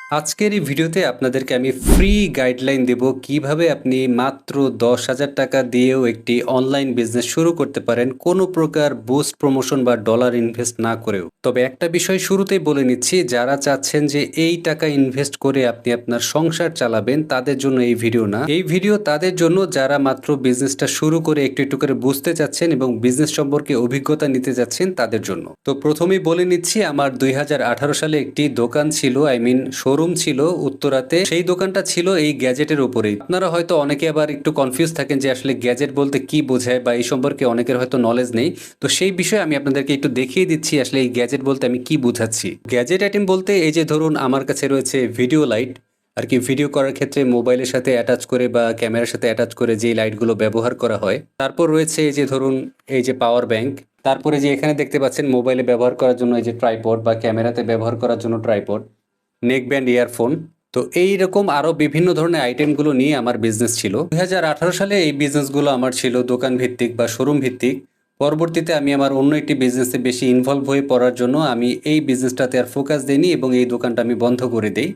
আজকের এই ভিডিওতে আপনাদেরকে আমি ফ্রি গাইডলাইন দেব কিভাবে আপনি মাত্র ১০,০০০ টাকা দিয়েও একটি অনলাইন বিজনেস শুরু করতে পারেন কোনো প্রকার বুস্ট প্রমোশন বা ডলার ইনভেস্ট না করেও। তবে একটা বিষয় শুরুতেই বলে নিচ্ছি, যারা চাচ্ছেন যে এই টাকা ইনভেস্ট করে আপনি আপনার সংসার চালাবেন তাদের জন্য এই ভিডিও না। এই ভিডিও তাদের জন্য যারা মাত্র বিজনেসটা শুরু করে একটু একটু করে বুঝতে চাচ্ছেন এবং বিজনেস সম্পর্কে অভিজ্ঞতা নিতে যাচ্ছেন তাদের জন্য। তো প্রথমেই বলে নিচ্ছি, আমার ২০১৮ সালে একটি দোকান ছিল, শোরুম ছিল উত্তরাতে। সেই দোকানটা ছিল এই গ্যাজেটের উপরেই। আপনারা হয়তো অনেকে আবার একটু কনফিউজ থাকেন যে আসলে গ্যাজেট বলতে কি বোঝায় বা এই সম্পর্কে অনেকের হয়তো নলেজ নেই। তো সেই বিষয়ে আমি আপনাদেরকে একটু দেখিয়ে দিচ্ছি আসলে এই গ্যাজেট বলতে আমি কি বুঝাচ্ছি। গ্যাজেট আইটেম বলতে এই যে ধরুন আমার কাছে রয়েছে ভিডিও লাইট, আর কি ভিডিও করার ক্ষেত্রে মোবাইলের সাথে অ্যাটাচ করে বা ক্যামেরার সাথে অ্যাটাচ করে যে লাইটগুলো ব্যবহার করা হয়। তারপর রয়েছে এই যে ধরুন এই যে পাওয়ার ব্যাংক। তারপরে যে এখানে দেখতে পাচ্ছেন মোবাইলে ব্যবহার করার জন্য এই যে ট্রাইপড বা ক্যামেরাতে ব্যবহার করার জন্য ট্রাইপড, নেকব্যান্ড, ইয়ারফোন। তো এইরকম আরো বিভিন্ন ধরনের আইটেমগুলো নিয়ে আমার বিজনেস ছিল। ২০১৮ সালে এই বিজনেসগুলো আমার ছিল দোকান ভিত্তিক বা শোরুম ভিত্তিক। পরবর্তীতে আমি আমার অন্য একটি বিজনেসে বেশি ইনভলভ হয়ে পড়ার জন্য আমি এই বিজনেসটাতে আর ফোকাস দেইনি এবং এই দোকানটা আমি বন্ধ করে দেই।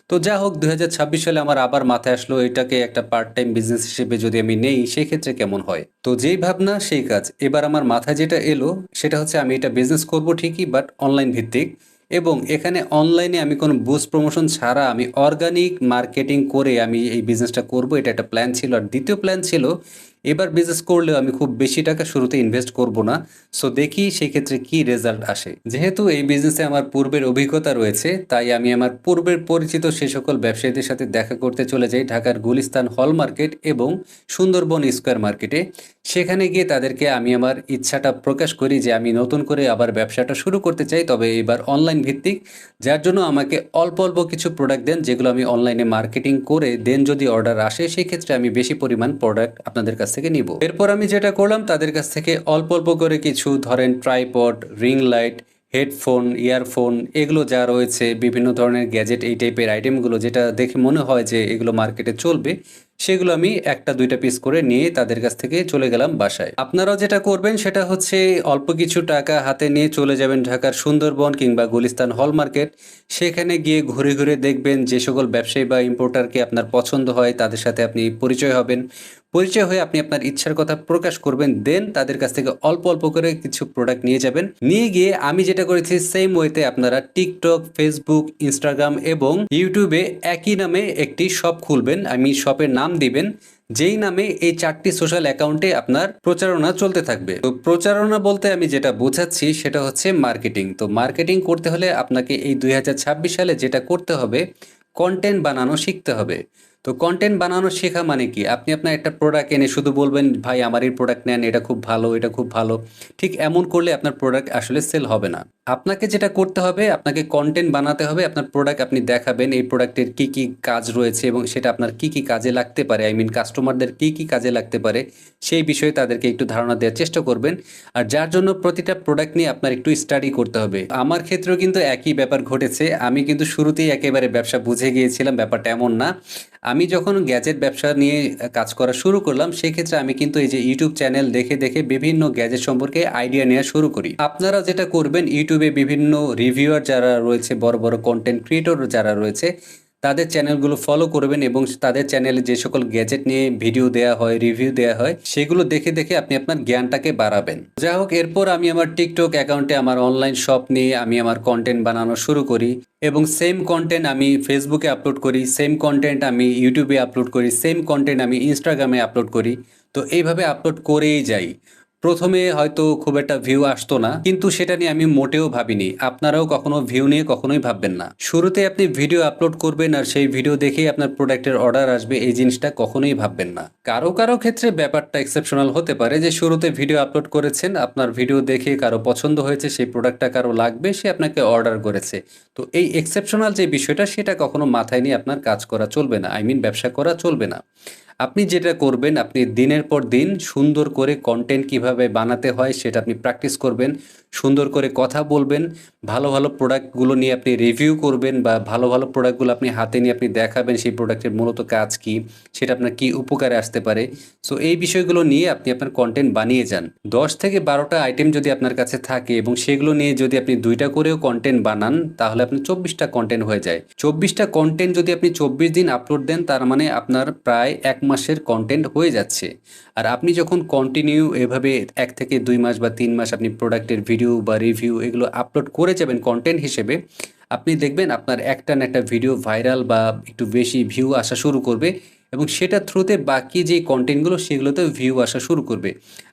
তো যা হোক, ২০২৬ সালে আমার আবার মাথায় আসলো এটাকে একটা পার্ট টাইম বিজনেস হিসেবে যদি আমি নেই সেক্ষেত্রে কেমন হয়। তো যেই ভাবনা সেই কাজ। এবার আমার মাথায় যেটা এলো সেটা হচ্ছে আমি এটা বিজনেস করব ঠিকই, বাট অনলাইন ভিত্তিক। এবং এখানে অনলাইনে আমি কোনো বুস্ট প্রমোশন ছাড়া আমি অর্গানিক মার্কেটিং করে আমি এই বিজনেসটা করব, এটা একটা প্ল্যান ছিল। আর দ্বিতীয় প্ল্যান ছিল, এবার বিজনেস করলেও আমি খুব বেশি টাকা শুরুতে ইনভেস্ট করব না। সো দেখি সেক্ষেত্রে কি রেজাল্ট আসে। যেহেতু এই বিজনেসে আমার পূর্বের অভিজ্ঞতা রয়েছে, তাই আমি আমার পূর্বের পরিচিত সে সকল ব্যবসায়ীদের সাথে দেখা করতে চলে যাই ঢাকার গুলিস্তান হল মার্কেট এবং সুন্দরবন স্কোয়ার মার্কেটে। সেখানে গিয়ে তাদেরকে আমি আমার ইচ্ছাটা প্রকাশ করি যে আমি নতুন করে আবার ব্যবসাটা শুরু করতে চাই, তবে এবার অনলাইন ভিত্তিক। যার জন্য আমাকে অল্প অল্প কিছু প্রোডাক্ট দেন, যেগুলো আমি অনলাইনে মার্কেটিং করে দেন যদি অর্ডার আসে সেক্ষেত্রে আমি বেশি পরিমাণ প্রোডাক্ট আপনাদের কাছ থেকে নিব। এরপর আমি যেটা করলাম, তাদের কাছ থেকে অল্প অল্প করে কিছু ধরেন tripod, ring light, headphone, earphone, এগুলো যা রয়েছে বিভিন্ন ধরনের গ্যাজেট, এই টাইপের আইটেমগুলো যেটা দেখে মনে হয় যে এগুলো মার্কেটে চলবে, সেগুলো আমি একটা দুইটা পিস করে নিয়ে তাদের কাছ থেকে চলে গেলাম বাসায়। আপনারাও যেটা করবেন সেটা হচ্ছে অল্প কিছু টাকা হাতে নিয়ে চলে যাবেন ঢাকার সুন্দরবন কিংবা গুলিস্তান হল মার্কেট। সেখানে গিয়ে ঘুরে ঘুরে দেখবেন যে সকল ব্যবসায়ী বা ইম্পোর্টারকে আপনার পছন্দ হয় তাদের সাথে আপনি পরিচয় হবেন। পরিচয় হয়ে আপনি আপনার ইচ্ছার কথা প্রকাশ করবেন, দেন তাদের কাছ থেকে অল্প অল্প করে কিছু প্রোডাক্ট নিয়ে যাবেন। নিয়ে গিয়ে আমি যেটা করেছি সেম ওয়েতে আপনারা টিকটক, ফেসবুক, ইনস্টাগ্রাম এবং ইউটিউবে একই নামে একটি শপ খুলবেন। আমি শপের নাম দিবেন যেই নামে এই 4টি সোশ্যাল অ্যাকাউন্টে আপনার প্রচারণা চলতে থাকবে। তো প্রচারণা বলতে আমি যেটা বোঝাচ্ছি সেটা হচ্ছে মার্কেটিং। তো মার্কেটিং করতে হলে আপনাকে এই ২০২৬ সালে যেটা করতে হবে, কন্টেন্ট বানানো শিখতে হবে। তো কন্টেন্ট বানানো শেখা মানে কি, আপনি আপনার একটা প্রোডাক্ট এনে শুধু বলবেন ভাই আমার এই প্রোডাক্ট নেন, এটা খুব ভালো, এটা খুব ভালো। ঠিক এমন করলে আপনার প্রোডাক্ট আসলে সেল হবে না। আপনাকে যেটা করতে হবে, আপনাকে কন্টেন্ট বানাতে হবে। আপনার প্রোডাক্ট আপনি দেখাবেন এই প্রোডাক্টের কি কি কাজ রয়েছে এবং সেটা আপনার কি কি কাজে লাগতে পারে, কাস্টমারদের কি কি কাজে লাগতে পারে সেই বিষয়ে তাদেরকে একটু ধারণা দেওয়ার চেষ্টা করবেন। আর যার জন্য প্রতিটা প্রোডাক্ট নিয়ে আপনার একটু স্টাডি করতে হবে। আমার ক্ষেত্রেও কিন্তু একই ব্যাপার ঘটেছে। আমি কিন্তু শুরুতেই একেবারে ব্যবসা বুঝে গিয়েছিলাম, ব্যাপারটা এমন না। আমি যখন গ্যাজেট ব্যবসা নিয়ে কাজ করা শুরু করলাম সেক্ষেত্রে আমি কিন্তু এই যে ইউটিউব চ্যানেল দেখে দেখে বিভিন্ন গ্যাজেট সম্পর্কে আইডিয়া নেওয়া শুরু করি। আপনারা যেটা করবেন, ইউটিউবে বিভিন্ন রিভিউয়ার যারা রয়েছে, বড় বড় কন্টেন্ট ক্রিয়েটর যারা রয়েছে, তাদের চ্যানেলগুলো ফলো করবেন এবং তাদের চ্যানেলে যে সকল গ্যাজেট নিয়ে ভিডিও দেওয়া হয়, রিভিউ দেওয়া হয়, সেগুলো দেখে দেখে আপনি আপনার জ্ঞানটাকে বাড়াবেন। যাই হোক, এরপর আমি আমার টিকটক অ্যাকাউন্টে আমার অনলাইন শপ নিয়ে আমি আমার কন্টেন্ট বানানো শুরু করি এবং সেম কন্টেন্ট আমি ফেসবুকে আপলোড করি, সেম কন্টেন্ট আমি ইউটিউবে আপলোড করি, সেম কন্টেন্ট আমি ইনস্টাগ্রামে আপলোড করি। তো এইভাবে আপলোড করেই যাই। প্রথমে হয়তো খুব একটা ভিউ আসতো না, কিন্তু সেটা নিয়ে আমি মোটেও ভাবিনি। আপনারাও কখনো ভিউ নিয়ে কখনোই ভাববেন না। শুরুতে আপনি ভিডিও আপলোড করবেন আর সেই ভিডিও দেখেই আপনার প্রোডাক্টের অর্ডার আসবে, এই জিনিসটা কখনোই ভাববেন না। কারো কারো ক্ষেত্রে ব্যাপারটা এক্সেপশনাল হতে পারে যে শুরুতে ভিডিও আপলোড করেছেন, আপনার ভিডিও দেখে কারো পছন্দ হয়েছে, সেই প্রোডাক্টটা কারো লাগবে, সে আপনাকে অর্ডার করেছে। তো এই এক্সেপশনাল যে বিষয়টা সেটা কখনো মাথায় নিয়ে আপনার কাজ করা চলবে না, ব্যবসা করা চলবে না। আপনি যেটা করবেন, আপনি দিনের পর দিন সুন্দর করে কন্টেন্ট কিভাবে বানাতে হয় সেটা আপনি প্র্যাকটিস করবেন। সুন্দর করে কথা বলবেন। ভালো, ভালো প্রোডাক্টগুলো নিয়ে আপনি রিভিউ করবেন বা ভালো, ভালো প্রোডাক্টগুলো আপনি হাতে নিয়ে আপনি দেখাবেন সেই প্রোডাক্টের মূলত কাজ কী? সেটা আপনার কী উপকারে আসতে পারে? সো এই বিষয়গুলো নিয়ে আপনি আপনার কন্টেন্ট বানিয়ে যান। ১০ থেকে ১২টা আইটেম যদি আপনার কাছে থাকে এবং সেগুলো নিয়ে যদি আপনি ২টা করেও কন্টেন্ট বানান, তাহলে আপনার ২৪টা কন্টেন্ট হয়ে যায়। ২৪টা কন্টেন্ট যদি আপনি ২৪ দিন আপলোড দেন, তার মানে আপনার প্রায় ১ মাসের কন্টেন্ট হয়ে যাচ্ছে। আর আপনি যখন কন্টিনিউ এভাবে ১ থেকে ২ মাস বা ৩ মাস আপনি প্রোডাক্টের ভিডিও বা রিভিউ এগুলো আপলোড করে যাবেন কন্টেন্ট হিসেবে, আপনি দেখবেন আপনার একটা না একটা ভিডিও ভাইরাল বা একটু বেশি ভিউ আসা শুরু করবে এবং সেটার থ্রুতে বাকি যে কন্টেন্টগুলো সেগুলোতেও ভিউ আসা শুরু করবে।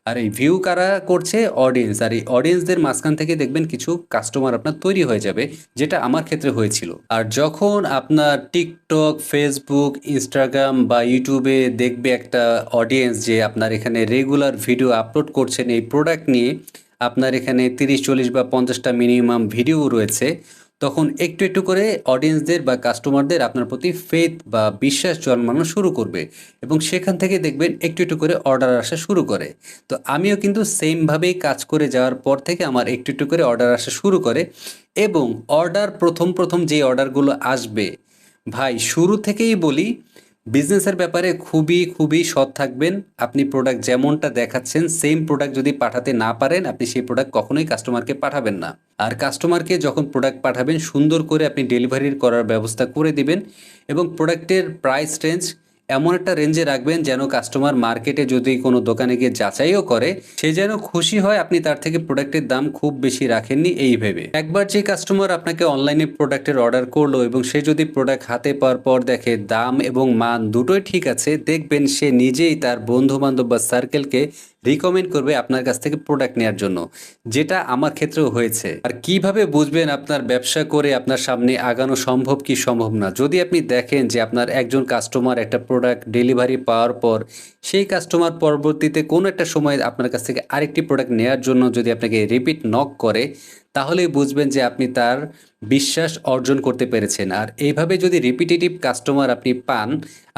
আর এই ভিউ কারা করছে? অডিয়েন্স। আর এই অডিয়েন্সদের মাঝখান থেকে দেখবেন কিছু কাস্টমার আপনার তৈরি হয়ে যাবে, যেটা আমার ক্ষেত্রে হয়েছিল। আর যখন আপনার টিকটক, ফেসবুক, ইনস্টাগ্রাম বা ইউটিউবে দেখবে একটা অডিয়েন্স যে আপনার এখানে রেগুলার ভিডিও আপলোড করছেন এই প্রোডাক্ট নিয়ে, আপনার এখানে ৩০, ৪০ বা ৫০টা মিনিমাম ভিডিও রয়েছে, তখন একটু, একটু করে অডিয়েন্সদের বা কাস্টমারদের আপনার প্রতি ফেথ বা বিশ্বাস জন্মানো শুরু করবে এবং সেখান থেকে দেখবেন একটু, একটু করে অর্ডার আসা শুরু করে। তো আমিও কিন্তু সেমভাবেই কাজ করে যাওয়ার পর থেকে আমার একটু, একটু করে অর্ডার আসা শুরু করে এবং অর্ডার ১ম যে অর্ডারগুলো আসবে, ভাই শুরু থেকেই বলি বিজনেসের ব্যাপারে খুবই, খুবই সৎ থাকবেন। আপনি প্রোডাক্ট যেমনটা দেখাচ্ছেন সেম প্রোডাক্ট যদি পাঠাতে না পারেন, আপনি সেই প্রোডাক্ট কখনোই কাস্টমারকে পাঠাবেন না। আর কাস্টমারকে যখন প্রোডাক্ট পাঠাবেন সুন্দর করে আপনি ডেলিভারির করার ব্যবস্থা করে দিবেন এবং প্রোডাক্টের প্রাইস রেঞ্জ এমন একটা রেঞ্জে রাখবেন যেন কাস্টমার মার্কেটে যদি কোনো দোকানে গিয়ে যাচাইও করে, সে যেন খুশি হয় আপনি তার থেকে প্রোডাক্টের দাম খুব বেশি রাখেননি এই ভেবে। একবার যে কাস্টমার আপনাকে অনলাইনে প্রোডাক্টের অর্ডার করলো এবং সে যদি প্রোডাক্ট হাতে পাওয়ার পর দেখে দাম এবং মান দুটোই ঠিক আছে, দেখবেন সে নিজেই তার বন্ধু-বান্ধব বা সার্কেলকে রিকমেন্ড করবে আপনার কাছ থেকে প্রোডাক্ট নেয়ার জন্য। যেটা আমার ক্ষেত্রেও হয়েছে। আর কিভাবে বুঝবেন আপনার ব্যবসা করে আপনার সামনে আগানো সম্ভব কি সম্ভব না? যদি আপনি দেখেন যে আপনার একজন কাস্টমার একটা প্রোডাক্ট ডেলিভারি পাওয়ার পর সেই কাস্টমার পরবর্তীতে কোনো একটা সময় আপনার কাছ থেকে আরেকটি প্রোডাক্ট নেয়ার জন্য যদি আপনাকে রিপিট নক করে, তাহলেই বুঝবেন যে আপনি তার বিশ্বাস অর্জন করতে পেরেছেন। আর এইভাবে যদি রিপিটেটিভ কাস্টমার আপনি পান,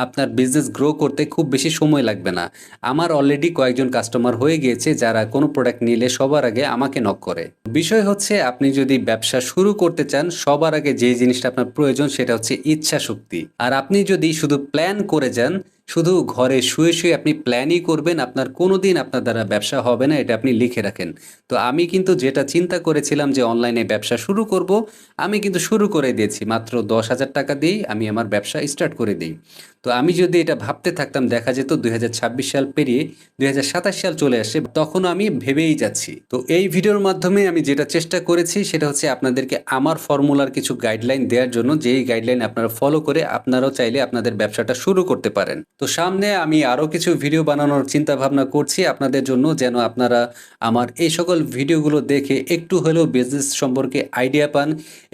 আপনার বিজনেস গ্রো করতে খুব বেশি সময় লাগবে না। আমার অলরেডি কয়েকজন কাস্টমার হয়ে গিয়েছে যারা কোনো প্রোডাক্ট নিলে সবার আগে আমাকে নক করে। বিষয় হচ্ছে আপনি যদি ব্যবসা শুরু করতে চান, সবার আগে যে জিনিসটা আপনার প্রয়োজন সেটা হচ্ছে ইচ্ছাশক্তি। আর আপনি যদি শুধু প্ল্যান করে যান, শুধু ঘরে শুয়ে, শুয়ে আপনি প্ল্যানই করবেন, আপনার কোনোদিন আপনার দ্বারা ব্যবসা হবে না, এটা আপনি লিখে রাখেন। তো আমি কিন্তু যেটা চিন্তা করেছিলাম যে অনলাইনে ব্যবসা শুরু করব, আমি কিন্তু শুরু করে দিয়েছি। মাত্র ৳১০,০০০ দিয়েই আমি আমার ব্যবসা স্টার্ট করে দেই। তো আমি যদি এটা ভাবতে থাকতাম দেখা যেত ২০২৬ সাল পেরিয়ে ২০২৭ সাল চলে আসে, তখনও আমি ভেবেই যাচ্ছি। তো এই ভিডিওর মাধ্যমে আমি যেটা চেষ্টা করেছি সেটা হচ্ছে আপনাদেরকে আমার ফর্মুলার কিছু গাইডলাইন দেওয়ার জন্য, যেই গাইডলাইন আপনারা ফলো করে আপনারাও চাইলে আপনাদের ব্যবসাটা শুরু করতে পারেন। তো সামনে আমি আরও কিছু ভিডিও বানানোর চিন্তা ভাবনা করছি আপনাদের জন্য, যেন আপনারা আমার এই সকল ভিডিওগুলো দেখে একটু হলেও বিজনেস সম্পর্কে আইডিয়া পান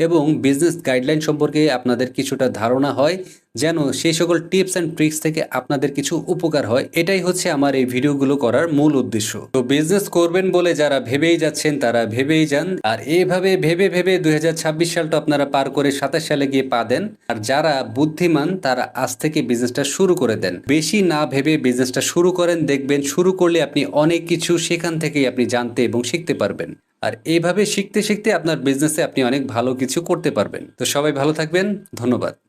এবং বিজনেস গাইডলাইন সম্পর্কে আপনাদের কিছুটা ধারণা হয়, যেন সেই সকল টিপস অ্যান্ড ট্রিক্স থেকে আপনাদের কিছু উপকার হয়। এটাই হচ্ছে আমার এই ভিডিওগুলো করার মূল উদ্দেশ্য। তো বিজনেস করবেন বলে যারা ভেবেই যাচ্ছেন তারা ভেবেই যান, আর এইভাবে ভেবে ভেবে ২০২৬ সালটা আপনারা পার করে ২৭ সালে গিয়ে পা দেন। আর যারা বুদ্ধিমান তারা আজ থেকে বিজনেসটা শুরু করে দেন। বেশি না ভেবে বিজনেসটা শুরু করেন, দেখবেন শুরু করলে আপনি অনেক কিছু সেখান থেকেই আপনি জানতে এবং শিখতে পারবেন। আর এইভাবে শিখতে শিখতে আপনার বিজনেসে আপনি অনেক ভালো কিছু করতে পারবেন। তো সবাই ভালো থাকবেন। ধন্যবাদ।